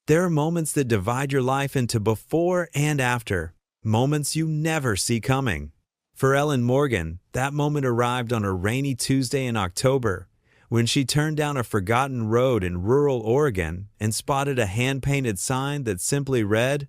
There are moments that divide your life into before and after, moments you never see coming. For Ellen Morgan, that moment arrived on a rainy Tuesday in October, when she turned down a forgotten road in rural Oregon and spotted a hand-painted sign that simply read,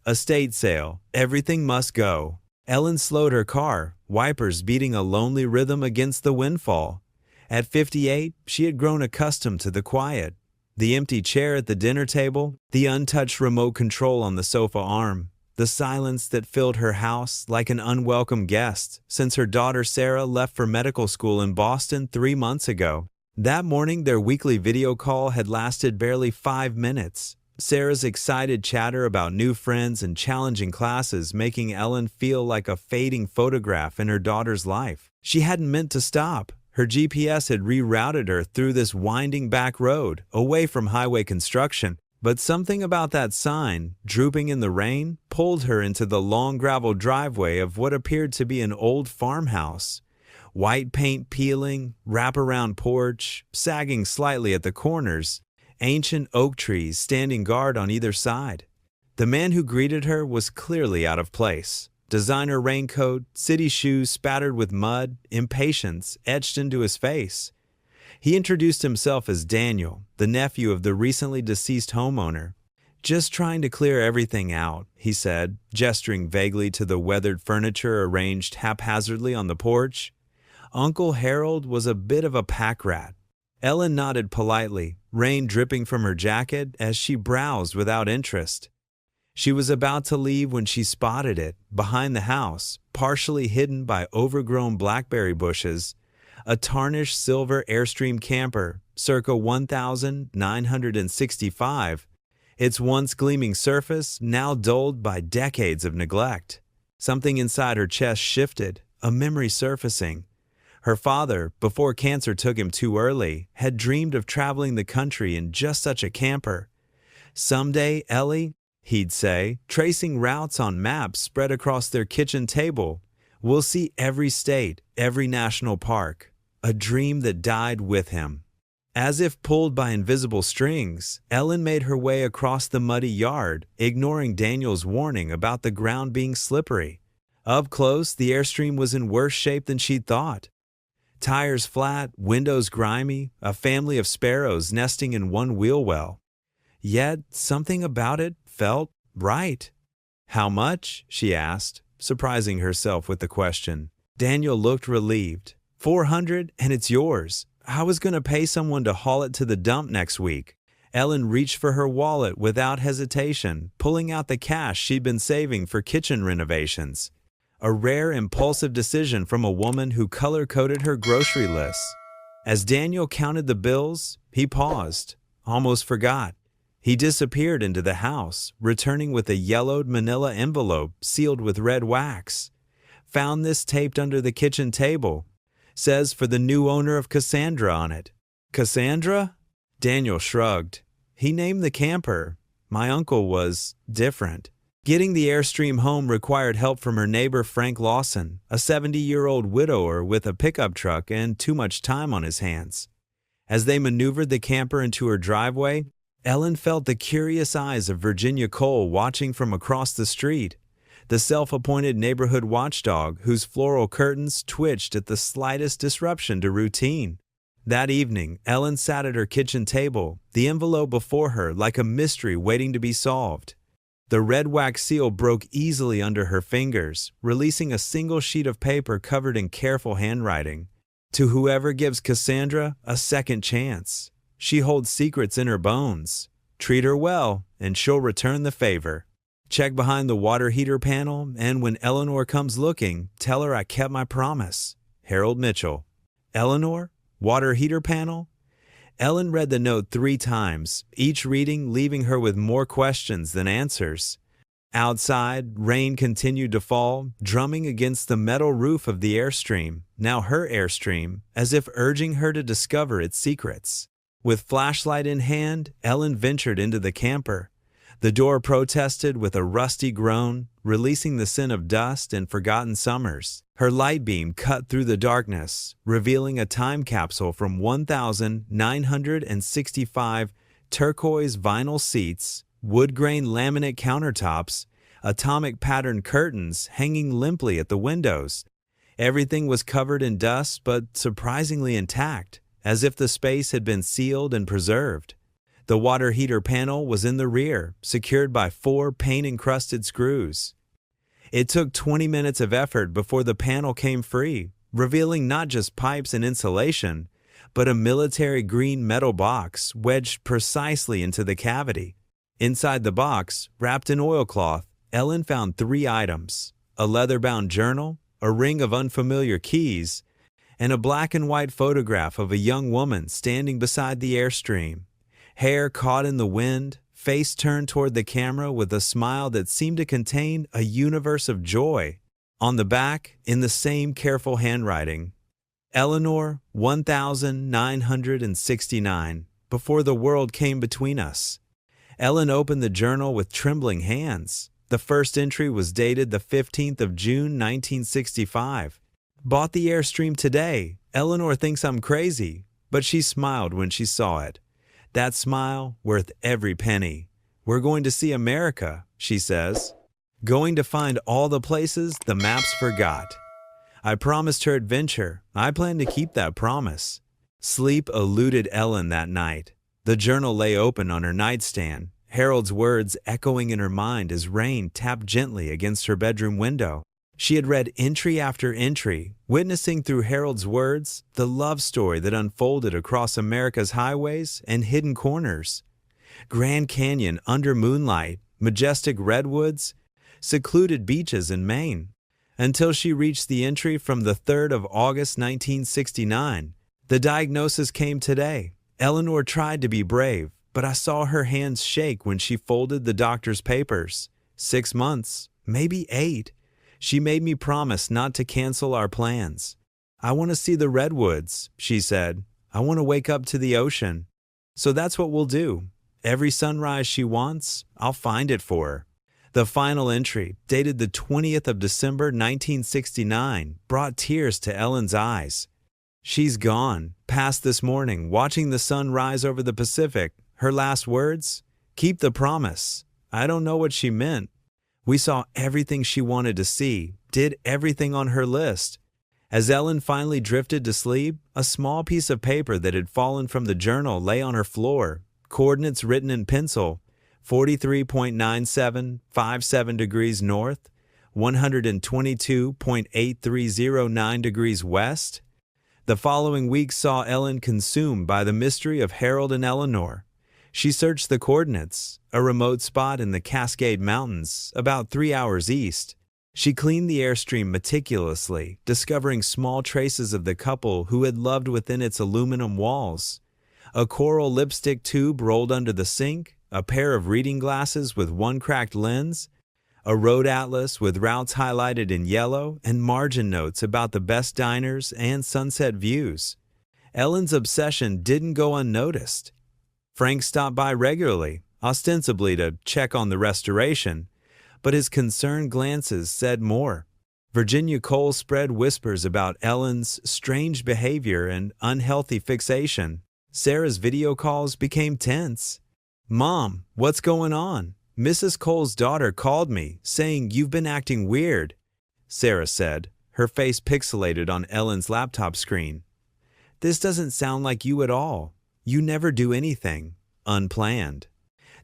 "Estate sale, everything must go." Ellen slowed her car, wipers beating a lonely rhythm against the windfall. At 58, she had grown accustomed to the quiet. The empty chair at the dinner table, the untouched remote control on the sofa arm, the silence that filled her house like an unwelcome guest since her daughter Sarah left for medical school in Boston 3 months ago. That morning, their weekly video call had lasted barely 5 minutes. Sarah's excited chatter about new friends and challenging classes making Ellen feel like a fading photograph in her daughter's life. She hadn't meant to stop. Her GPS had rerouted her through this winding back road, away from highway construction. But something about that sign, drooping in the rain, pulled her into the long gravel driveway of what appeared to be an old farmhouse. White paint peeling, wraparound porch, sagging slightly at the corners, ancient oak trees standing guard on either side. The man who greeted her was clearly out of place. Designer raincoat, city shoes spattered with mud, impatience etched into his face. He introduced himself as Daniel, the nephew of the recently deceased homeowner. "Just trying to clear everything out," he said, gesturing vaguely to the weathered furniture arranged haphazardly on the porch. Uncle Harold was a bit of a pack rat. Ellen nodded politely, rain dripping from her jacket as she browsed without interest. She was about to leave when she spotted it, behind the house, partially hidden by overgrown blackberry bushes, a tarnished silver Airstream camper, circa 1965, its once gleaming surface now dulled by decades of neglect. Something inside her chest shifted, a memory surfacing. Her father, before cancer took him too early, had dreamed of traveling the country in just such a camper. "Someday, Ellie," he'd say, tracing routes on maps spread across their kitchen table, "we'll see every state, every national park." A dream that died with him. As if pulled by invisible strings, Ellen made her way across the muddy yard, ignoring Daniel's warning about the ground being slippery. Up close, the Airstream was in worse shape than she'd thought. Tires flat, windows grimy, a family of sparrows nesting in one wheel well. Yet, something about it felt right. "How much?" she asked, surprising herself with the question. Daniel looked relieved. "400 and it's yours. I was going to pay someone to haul it to the dump next week." Ellen reached for her wallet without hesitation, pulling out the cash she'd been saving for kitchen renovations. A rare impulsive decision from a woman who color-coded her grocery lists. As Daniel counted the bills, he paused, almost forgot. He disappeared into the house, returning with a yellowed manila envelope sealed with red wax. "Found this taped under the kitchen table. Says for the new owner of Cassandra on it." "Cassandra?" Daniel shrugged. He named the camper. My uncle was different. Getting the Airstream home required help from her neighbor Frank Lawson, a 70-year-old widower with a pickup truck and too much time on his hands. As they maneuvered the camper into her driveway, Ellen felt the curious eyes of Virginia Cole watching from across the street. The self-appointed neighborhood watchdog whose floral curtains twitched at the slightest disruption to routine. That evening, Ellen sat at her kitchen table, the envelope before her like a mystery waiting to be solved. The red wax seal broke easily under her fingers, releasing a single sheet of paper covered in careful handwriting. "To whoever gives Cassandra a second chance. She holds secrets in her bones. Treat her well, and she'll return the favor. Check behind the water heater panel, and when Eleanor comes looking, tell her I kept my promise. Harold Mitchell." Eleanor? Water heater panel? Ellen read the note 3 times, each reading leaving her with more questions than answers. Outside, rain continued to fall, drumming against the metal roof of the Airstream, now her Airstream, as if urging her to discover its secrets. With flashlight in hand, Ellen ventured into the camper. The door protested with a rusty groan, releasing the scent of dust and forgotten summers. Her light beam cut through the darkness, revealing a time capsule from 1965, turquoise vinyl seats, wood-grain laminate countertops, atomic patterned curtains hanging limply at the windows. Everything was covered in dust but surprisingly intact, as if the space had been sealed and preserved. The water heater panel was in the rear, secured by 4 paint-encrusted screws. It took 20 minutes of effort before the panel came free, revealing not just pipes and insulation, but a military green metal box wedged precisely into the cavity. Inside the box, wrapped in oilcloth, Ellen found 3 items: a leather-bound journal, a ring of unfamiliar keys, and a black and white photograph of a young woman standing beside the Airstream. Hair caught in the wind, face turned toward the camera with a smile that seemed to contain a universe of joy. On the back, in the same careful handwriting, Eleanor, 1969, before the world came between us. Ellen opened the journal with trembling hands. The first entry was dated the 15th of June, 1965. Bought the Airstream today. Eleanor thinks I'm crazy, but she smiled when she saw it. That smile worth every penny. We're going to see America, she says. Going to find all the places the maps forgot. I promised her adventure. I plan to keep that promise. Sleep eluded Ellen that night. The journal lay open on her nightstand, Harold's words echoing in her mind as rain tapped gently against her bedroom window. She had read entry after entry, witnessing through Harold's words the love story that unfolded across America's highways and hidden corners. Grand Canyon under moonlight, majestic redwoods, secluded beaches in Maine, until she reached the entry from the 3rd of August 1969. The diagnosis came today. Eleanor tried to be brave, but I saw her hands shake when she folded the doctor's papers. 6 months, maybe 8. She made me promise not to cancel our plans. I want to see the redwoods, she said. I want to wake up to the ocean. So that's what we'll do. Every sunrise she wants, I'll find it for her. The final entry, dated the 20th of December 1969, brought tears to Ellen's eyes. She's gone, passed this morning, watching the sun rise over the Pacific. Her last words? Keep the promise. I don't know what she meant. We saw everything she wanted to see, did everything on her list. As Ellen finally drifted to sleep, a small piece of paper that had fallen from the journal lay on her floor, coordinates written in pencil: 43.9757 degrees north, 122.8309 degrees west. The following week saw Ellen consumed by the mystery of Harold and Eleanor. She searched the coordinates, a remote spot in the Cascade Mountains, about 3 hours east. She cleaned the Airstream meticulously, discovering small traces of the couple who had loved within its aluminum walls. A coral lipstick tube rolled under the sink, a pair of reading glasses with one cracked lens, a road atlas with routes highlighted in yellow, and margin notes about the best diners and sunset views. Ellen's obsession didn't go unnoticed. Frank stopped by regularly, ostensibly to check on the restoration, but his concerned glances said more. Virginia Cole spread whispers about Ellen's strange behavior and unhealthy fixation. Sarah's video calls became tense. "Mom, what's going on? Mrs. Cole's daughter called me, saying you've been acting weird," Sarah said, her face pixelated on Ellen's laptop screen. "This doesn't sound like you at all. You never do anything unplanned."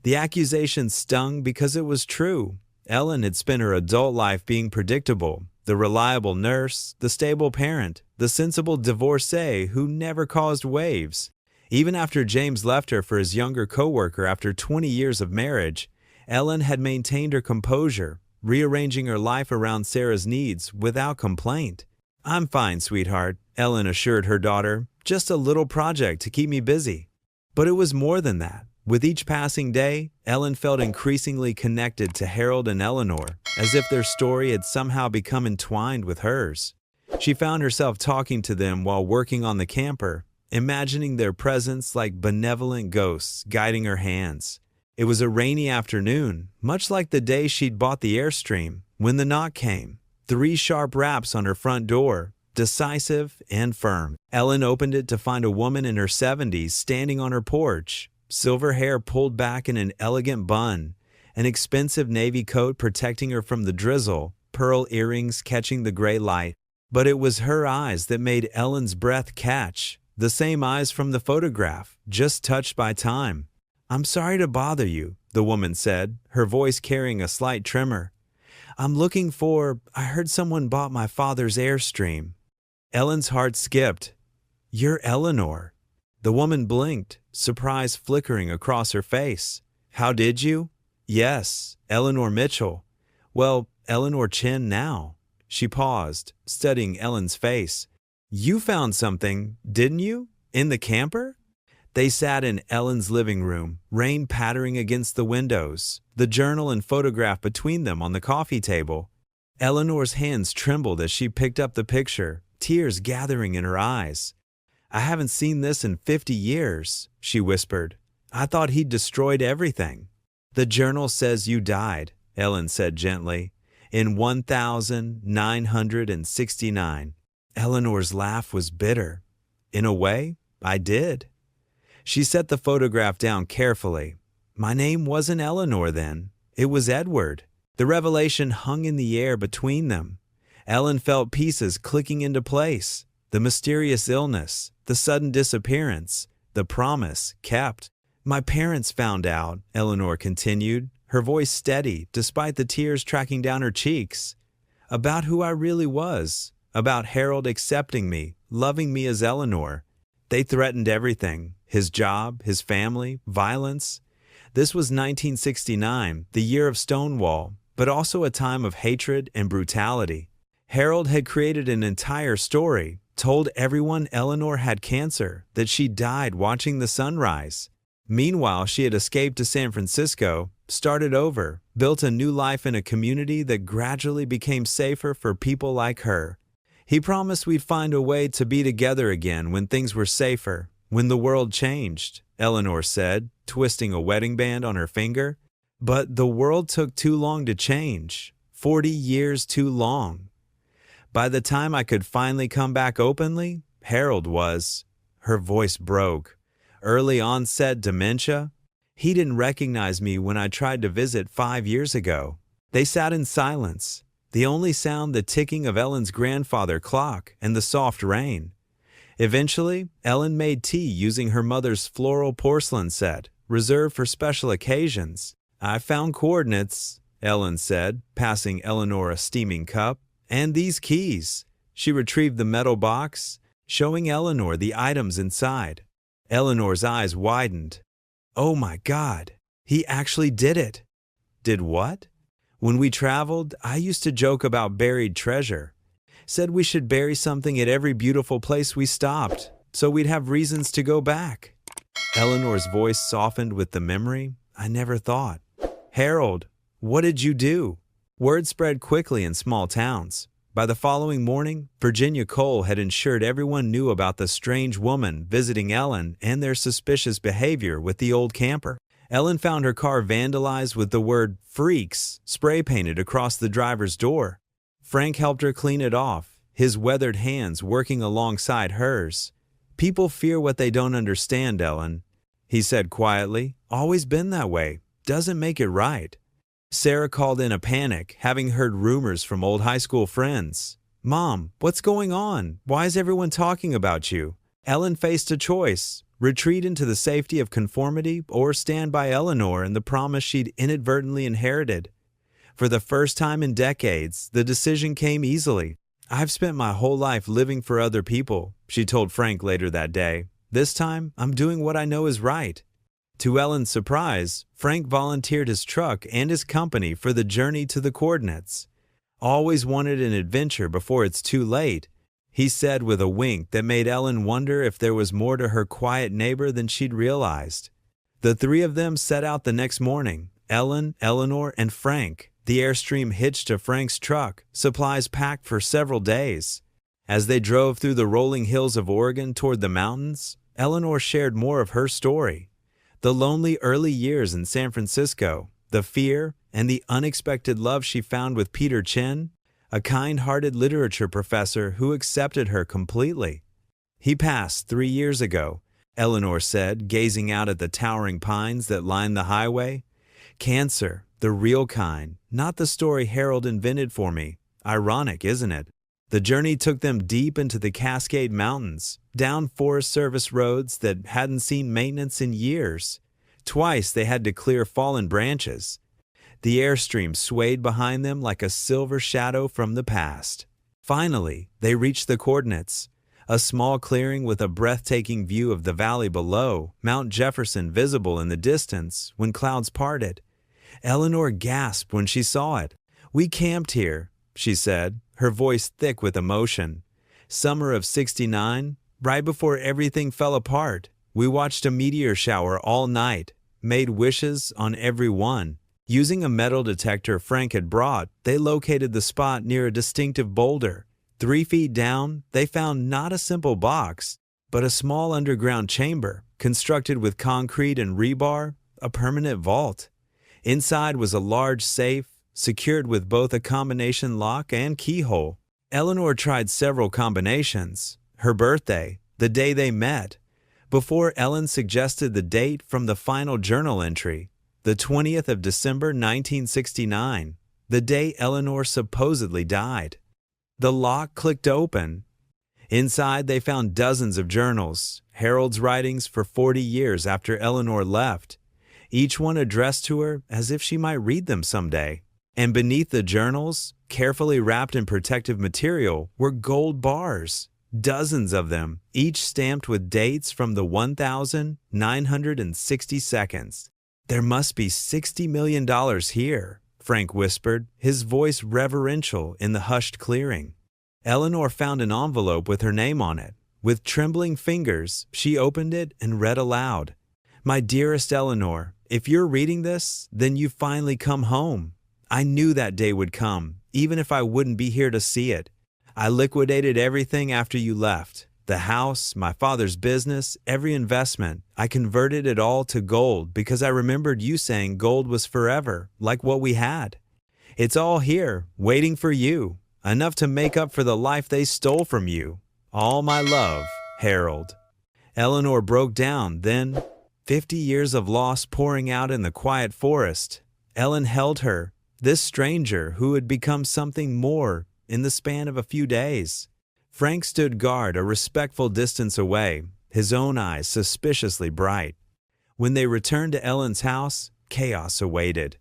The accusation stung because it was true. Ellen had spent her adult life being predictable, the reliable nurse, the stable parent, the sensible divorcee who never caused waves. Even after James left her for his younger co-worker after 20 years of marriage, Ellen had maintained her composure, rearranging her life around Sarah's needs without complaint. "I'm fine, sweetheart," Ellen assured her daughter. "Just a little project to keep me busy." But it was more than that. With each passing day, Ellen felt increasingly connected to Harold and Eleanor, as if their story had somehow become entwined with hers. She found herself talking to them while working on the camper, imagining their presence like benevolent ghosts guiding her hands. It was a rainy afternoon, much like the day she'd bought the Airstream, when the knock came. 3 sharp raps on her front door, decisive and firm. Ellen opened it to find a woman in her 70s standing on her porch. silver hair pulled back in an elegant bun, an expensive navy coat protecting her from the drizzle, pearl earrings catching the gray light. But it was her eyes that made Ellen's breath catch, the same eyes from the photograph, just touched by time. "I'm sorry to bother you," the woman said, her voice carrying a slight tremor. I heard someone bought my father's Airstream." Ellen's heart skipped. "You're Eleanor." The woman blinked, surprise flickering across her face. "How did you?" "Yes, Eleanor Mitchell. Well, Eleanor Chen now." She paused, studying Ellen's face. "You found something, didn't you? In the camper?" They sat in Ellen's living room, rain pattering against the windows, the journal and photograph between them on the coffee table. Eleanor's hands trembled as she picked up the picture, tears gathering in her eyes. "I haven't seen this in 50 years, she whispered. "I thought he'd destroyed everything." "The journal says you died," Ellen said gently, "in 1969. Eleanor's laugh was bitter. "In a way, I did." She set the photograph down carefully. "My name wasn't Eleanor then. It was Edward." The revelation hung in the air between them. Ellen felt pieces clicking into place. The mysterious illness, the sudden disappearance, the promise kept. "My parents found out," Eleanor continued, her voice steady despite the tears tracking down her cheeks. "About who I really was, about Harold accepting me, loving me as Eleanor. They threatened everything, his job, his family, violence. This was 1969, the year of Stonewall, but also a time of hatred and brutality. Harold had created an entire story, told everyone Eleanor had cancer, that she died watching the sunrise. Meanwhile, she had escaped to San Francisco, started over, built a new life in a community that gradually became safer for people like her. He promised we'd find a way to be together again when things were safer, when the world changed," Eleanor said, twisting a wedding band on her finger. "But the world took too long to change, 40 years too long. By the time I could finally come back openly, Harold was," her voice broke, "early onset dementia. He didn't recognize me when I tried to visit 5 years ago." They sat in silence, the only sound the ticking of Ellen's grandfather clock and the soft rain. Eventually, Ellen made tea using her mother's floral porcelain set, reserved for special occasions. "I found coordinates," Ellen said, passing Eleanor a steaming cup. "And these keys." She retrieved the metal box, showing Eleanor the items inside. Eleanor's eyes widened. "Oh my God, he actually did it." "Did what?" "When we traveled, I used to joke about buried treasure. Said we should bury something at every beautiful place we stopped, so we'd have reasons to go back." Eleanor's voice softened with the memory. "I never thought." "Harold, what did you do?" Word spread quickly in small towns. By the following morning, Virginia Cole had ensured everyone knew about the strange woman visiting Ellen and their suspicious behavior with the old camper. Ellen found her car vandalized with the word "Freaks" spray painted across the driver's door. Frank helped her clean it off, his weathered hands working alongside hers. "People fear what they don't understand, Ellen," he said quietly. "Always been that way. Doesn't make it right." Sarah called in a panic, having heard rumors from old high school friends. "Mom, what's going on? Why is everyone talking about you?" Ellen faced a choice: retreat into the safety of conformity or stand by Eleanor and the promise she'd inadvertently inherited. For the first time in decades, the decision came easily. "I've spent my whole life living for other people," she told Frank later that day. "This time, I'm doing what I know is right." To Ellen's surprise, Frank volunteered his truck and his company for the journey to the coordinates. "Always wanted an adventure before it's too late," he said with a wink that made Ellen wonder if there was more to her quiet neighbor than she'd realized. The three of them set out the next morning, Ellen, Eleanor, and Frank, the Airstream hitched to Frank's truck, supplies packed for several days. As they drove through the rolling hills of Oregon toward the mountains, Eleanor shared more of her story. The lonely early years in San Francisco, the fear, and the unexpected love she found with Peter Chen, a kind-hearted literature professor who accepted her completely. "He passed 3 years ago," Eleanor said, gazing out at the towering pines that lined the highway. Cancer, the real kind, not the story Harold invented for me. Ironic, isn't it? The journey took them deep into the Cascade Mountains, down Forest Service roads that hadn't seen maintenance in years. Twice they had to clear fallen branches. The airstream swayed behind them like a silver shadow from the past. Finally, they reached the coordinates. A small clearing with a breathtaking view of the valley below, Mount Jefferson visible in the distance when clouds parted. Eleanor gasped when she saw it. "We camped here," she said, her voice thick with emotion. "Summer of '69, right before everything fell apart. We watched a meteor shower all night, made wishes on every one." Using a metal detector Frank had brought, they located the spot near a distinctive boulder. 3 feet down, they found not a simple box, but a small underground chamber, constructed with concrete and rebar, a permanent vault. Inside was a large safe, secured with both a combination lock and keyhole. Eleanor tried several combinations. Her birthday, the day they met, before Ellen suggested the date from the final journal entry, the 20th of December 1969, the day Eleanor supposedly died. The lock clicked open. Inside they found dozens of journals, Harold's writings for 40 years after Eleanor left, each one addressed to her as if she might read them someday. And beneath the journals, carefully wrapped in protective material, were gold bars, dozens of them, each stamped with dates from the 1,960 seconds. "There must be $60 million here," Frank whispered, his voice reverential in the hushed clearing. Eleanor found an envelope with her name on it. With trembling fingers, she opened it and read aloud. "My dearest Eleanor, if you're reading this, then you've finally come home. I knew that day would come, even if I wouldn't be here to see it. I liquidated everything after you left. The house, my father's business, every investment. I converted it all to gold because I remembered you saying gold was forever, like what we had. It's all here, waiting for you, enough to make up for the life they stole from you. All my love, Harold." Eleanor broke down, then, 50 years of loss pouring out in the quiet forest. Ellen held her, this stranger who had become something more in the span of a few days. Frank stood guard a respectful distance away, his own eyes suspiciously bright. When they returned to Ellen's house, chaos awaited.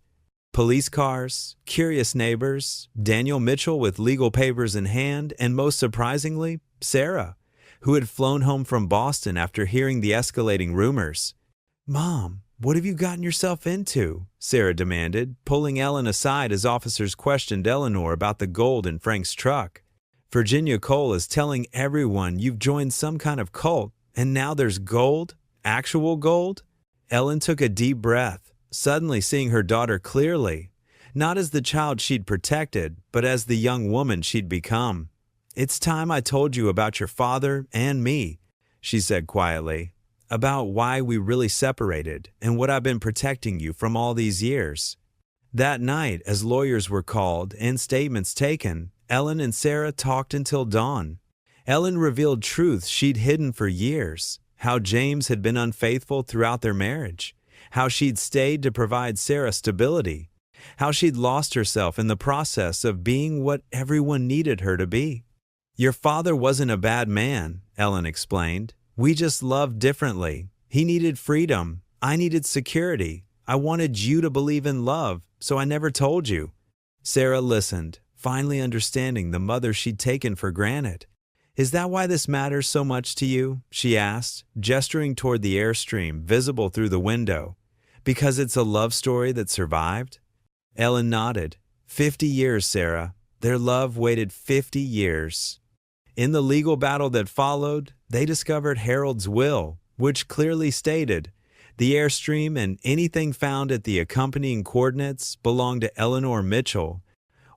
Police cars, curious neighbors, Daniel Mitchell with legal papers in hand, and most surprisingly, Sarah, who had flown home from Boston after hearing the escalating rumors. "Mom, what have you gotten yourself into?" Sarah demanded, pulling Ellen aside as officers questioned Eleanor about the gold in Frank's truck. "Virginia Cole is telling everyone you've joined some kind of cult, and now there's gold? Actual gold?" Ellen took a deep breath, suddenly seeing her daughter clearly, not as the child she'd protected, but as the young woman she'd become. "It's time I told you about your father and me," she said quietly, "about why we really separated and what I've been protecting you from all these years." That night, as lawyers were called and statements taken, Ellen and Sarah talked until dawn. Ellen revealed truths she'd hidden for years, how James had been unfaithful throughout their marriage, how she'd stayed to provide Sarah stability, how she'd lost herself in the process of being what everyone needed her to be. "Your father wasn't a bad man," Ellen explained. "We just loved differently. He needed freedom. I needed security. I wanted you to believe in love, so I never told you." Sarah listened, finally understanding the mother she'd taken for granted. "Is that why this matters so much to you?" she asked, gesturing toward the airstream visible through the window. "Because it's a love story that survived?" Ellen nodded. 50 years, Sarah. Their love waited 50 years. In the legal battle that followed, they discovered Harold's will, which clearly stated, "The airstream and anything found at the accompanying coordinates belong to Eleanor Mitchell,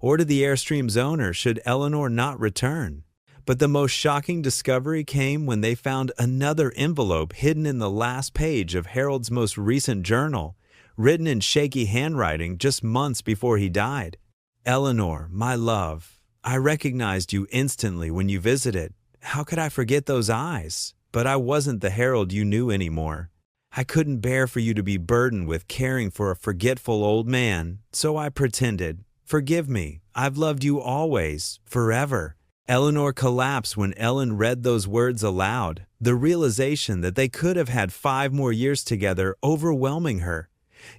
or to the airstream's owner should Eleanor not return." But the most shocking discovery came when they found another envelope hidden in the last page of Harold's most recent journal, written in shaky handwriting just months before he died. "Eleanor, my love, I recognized you instantly when you visited. How could I forget those eyes? but I wasn't the Harold you knew anymore. I couldn't bear for you to be burdened with caring for a forgetful old man, so I pretended. Forgive me, I've loved you always, forever." Eleanor collapsed when Ellen read those words aloud, the realization that they could have had 5 more years together overwhelming her.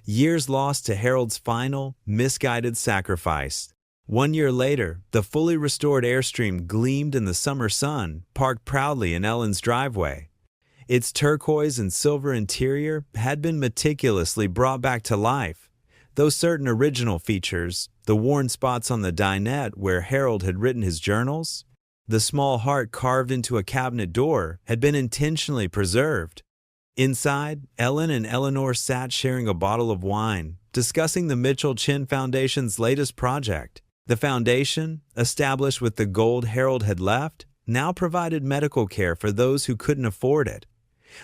Years lost to Harold's final, misguided sacrifice. 1 year later, the fully restored Airstream gleamed in the summer sun, parked proudly in Ellen's driveway. Its turquoise and silver interior had been meticulously brought back to life, though certain original features, the worn spots on the dinette where Harold had written his journals, the small heart carved into a cabinet door, had been intentionally preserved. Inside, Ellen and Eleanor sat sharing a bottle of wine, discussing the Mitchell Chin Foundation's latest project. The foundation, established with the gold Harold had left, now provided medical care for those who couldn't afford it,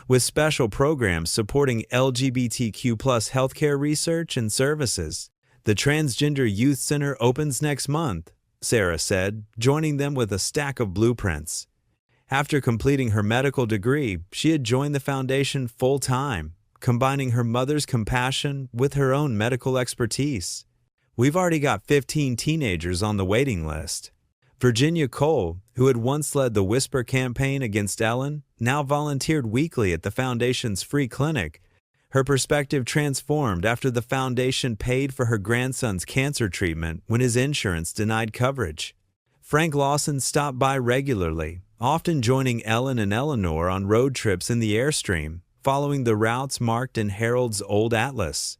with special programs supporting LGBTQ+ healthcare research and services. "The Transgender Youth Center opens next month," Sarah said, joining them with a stack of blueprints. After completing her medical degree, she had joined the foundation full-time, combining her mother's compassion with her own medical expertise. "We've already got 15 teenagers on the waiting list." Virginia Cole, who had once led the Whisper campaign against Ellen, now volunteered weekly at the foundation's free clinic. Her perspective transformed after the foundation paid for her grandson's cancer treatment when his insurance denied coverage. Frank Lawson stopped by regularly, often joining Ellen and Eleanor on road trips in the Airstream, following the routes marked in Harold's old atlas.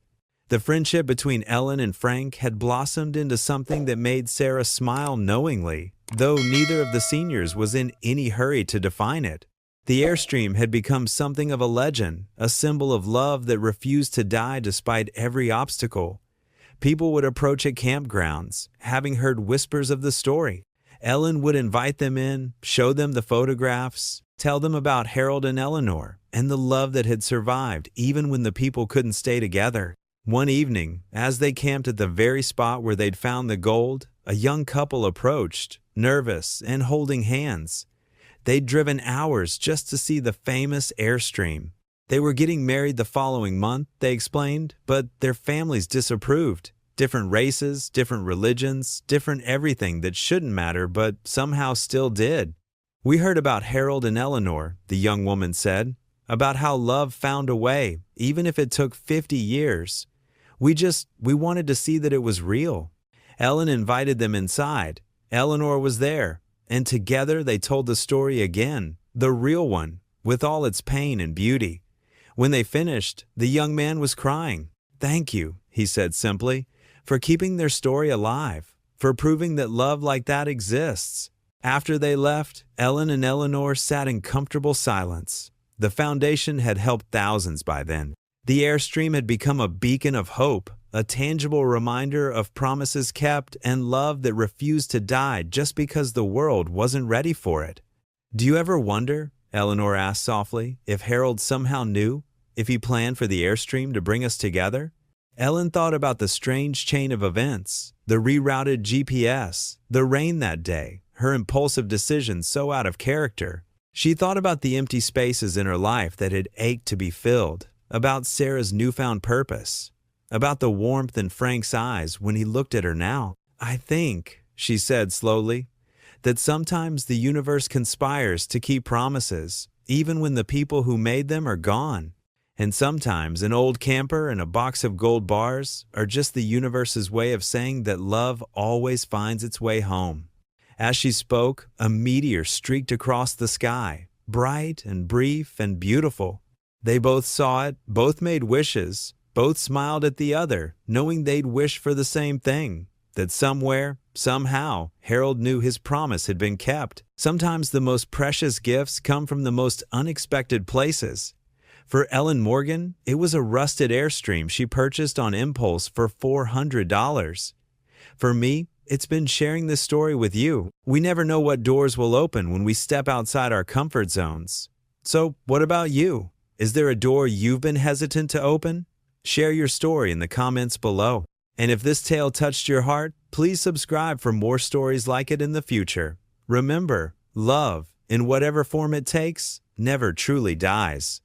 The friendship between Ellen and Frank had blossomed into something that made Sarah smile knowingly, though neither of the seniors was in any hurry to define it. The Airstream had become something of a legend, a symbol of love that refused to die despite every obstacle. People would approach at campgrounds, having heard whispers of the story. Ellen would invite them in, show them the photographs, tell them about Harold and Eleanor, and the love that had survived even when the people couldn't stay together. One evening, as they camped at the very spot where they'd found the gold, a young couple approached, nervous and holding hands. They'd driven hours just to see the famous Airstream. They were getting married the following month, they explained, but their families disapproved. Different races, different religions, different everything that shouldn't matter but somehow still did. "We heard about Harold and Eleanor," the young woman said, "about how love found a way, even if it took 50 years. We wanted to see that it was real." Ellen invited them inside. Eleanor was there, and together they told the story again, the real one, with all its pain and beauty. When they finished, the young man was crying. "Thank you," he said simply, "for keeping their story alive, for proving that love like that exists." After they left, Ellen and Eleanor sat in comfortable silence. The foundation had helped thousands by then. The Airstream had become a beacon of hope, a tangible reminder of promises kept and love that refused to die just because the world wasn't ready for it. "Do you ever wonder," Eleanor asked softly, "if Harold somehow knew, if he planned for the Airstream to bring us together?" Ellen thought about the strange chain of events, the rerouted GPS, the rain that day, her impulsive decisions so out of character. She thought about the empty spaces in her life that had ached to be filled, about Sarah's newfound purpose, about the warmth in Frank's eyes when he looked at her now. "I think," she said slowly, "that sometimes the universe conspires to keep promises, even when the people who made them are gone. And sometimes an old camper and a box of gold bars are just the universe's way of saying that love always finds its way home." As she spoke, a meteor streaked across the sky, bright and brief and beautiful. They both saw it, both made wishes, both smiled at the other, knowing they'd wish for the same thing, that somewhere, somehow, Harold knew his promise had been kept. Sometimes the most precious gifts come from the most unexpected places. For Ellen Morgan, it was a rusted Airstream she purchased on impulse for $400. For me, it's been sharing this story with you. We never know what doors will open when we step outside our comfort zones. So, what about you? Is there a door you've been hesitant to open? Share your story in the comments below. And if this tale touched your heart, please subscribe for more stories like it in the future. Remember, love, in whatever form it takes, never truly dies.